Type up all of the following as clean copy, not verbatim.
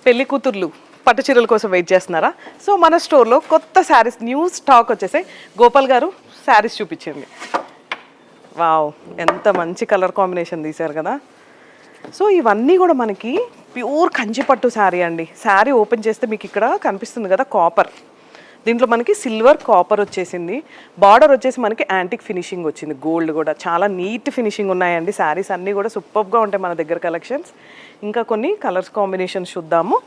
పెళ్లి కూతుర్లు పట్టు చీరల కోసం వెయిట్ చేస్తున్నారా? సో మన స్టోర్లో కొత్త శారీస్ న్యూ స్టాక్ వచ్చేసాయి. గోపాల్ గారు శారీస్ చూపించండి. వావ్, ఎంత మంచి కలర్ కాంబినేషన్ తీశారు కదా. సో ఇవన్నీ కూడా మనకి ప్యూర్ కంచిపట్టు శారీ అండి. శారీ ఓపెన్ చేస్తే మీకు ఇక్కడ కనిపిస్తుంది కదా కాపర్, దీంట్లో మనకి సిల్వర్ కాపర్ వచ్చేసింది. బార్డర్ వచ్చేసి మనకి యాంటిక్ ఫినిషింగ్ వచ్చింది, గోల్డ్ కూడా చాలా నీట్ ఫినిషింగ్ ఉన్నాయండి. శారీస్ అన్నీ కూడా సూపర్గా ఉంటాయి మన దగ్గర కలెక్షన్స్. ఇంకా కొన్ని కలర్స్ కాంబినేషన్స్ చూద్దాము.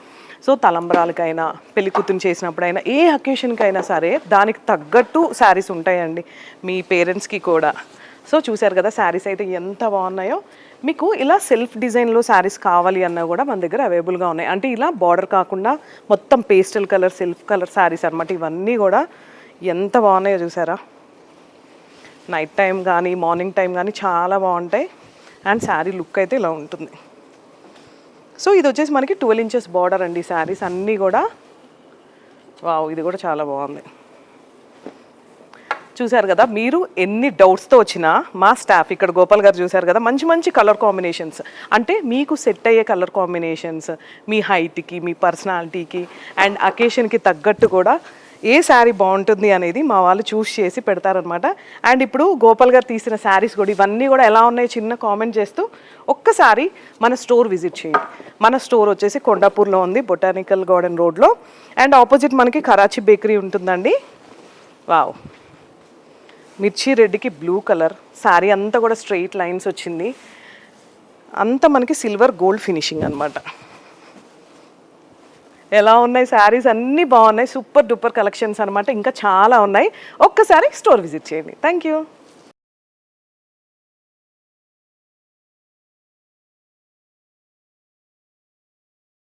సో తలంబరాలకైనా పెళ్లి కూతురు చేసినప్పుడైనా ఏ అకేషన్కైనా సరే దానికి తగ్గట్టు శారీస్ ఉంటాయండి మీ పేరెంట్స్కి కూడా. సో చూసారు కదా శారీస్ అయితే ఎంత బాగున్నాయో. మీకు ఇలా సెల్ఫ్ డిజైన్లో శారీస్ కావాలి అన్నా కూడా మన దగ్గర అవైలబుల్గా ఉన్నాయి. అంటే ఇలా బార్డర్ కాకుండా మొత్తం pastel colour self colour saris అనమాట. ఇవన్నీ కూడా ఎంత బాగున్నాయో చూసారా. నైట్ టైం కానీ మార్నింగ్ టైం కానీ చాలా బాగుంటాయి. అండ్ శారీ లుక్ అయితే ఇలా ఉంటుంది. సో ఇది వచ్చేసి మనకి 12 inches బార్డర్ అండి. శారీస్ అన్నీ కూడా వావ్, ఇది కూడా చాలా బాగుంది. చూసారు కదా, మీరు ఎన్ని డౌట్స్తో వచ్చినా మా స్టాఫ్ ఇక్కడ గోపాల్ గారు చూసారు కదా, మంచి మంచి కలర్ కాంబినేషన్స్, అంటే మీకు సెట్ అయ్యే కలర్ కాంబినేషన్స్ మీ హైట్కి మీ పర్సనాలిటీకి అండ్ అకేషన్కి తగ్గట్టు కూడా ఏ శారీ బాగుంటుంది అనేది మా వాళ్ళు చూస్ చేసి పెడతారనమాట. అండ్ ఇప్పుడు గోపాల్ గారు తీసిన శారీస్ కూడా ఇవన్నీ కూడా ఎలా ఉన్నాయో చిన్న కామెంట్ చేస్తూ ఒక్కసారి మన స్టోర్ విజిట్ చేయండి. మన స్టోర్ వచ్చేసి కొండాపూర్లో ఉంది, బొటానికల్ గార్డెన్ రోడ్లో. అండ్ ఆపోజిట్ మనకి కరాచీ బేకరీ ఉంటుందండి. వావ్, మిర్చి రెడ్డికి బ్లూ కలర్ శారీ అంతా కూడా స్ట్రెయిట్ లైన్స్ వచ్చింది. అంతా మనకి సిల్వర్ గోల్డ్ ఫినిషింగ్ అనమాట. ఎలా ఉన్నాయి శారీస్ అన్నీ బాగున్నాయి, సూపర్ డూపర్ కలెక్షన్స్ అనమాట. ఇంకా చాలా ఉన్నాయి. ఒక్కసారి స్టోర్ విజిట్ చేయండి. Thank you.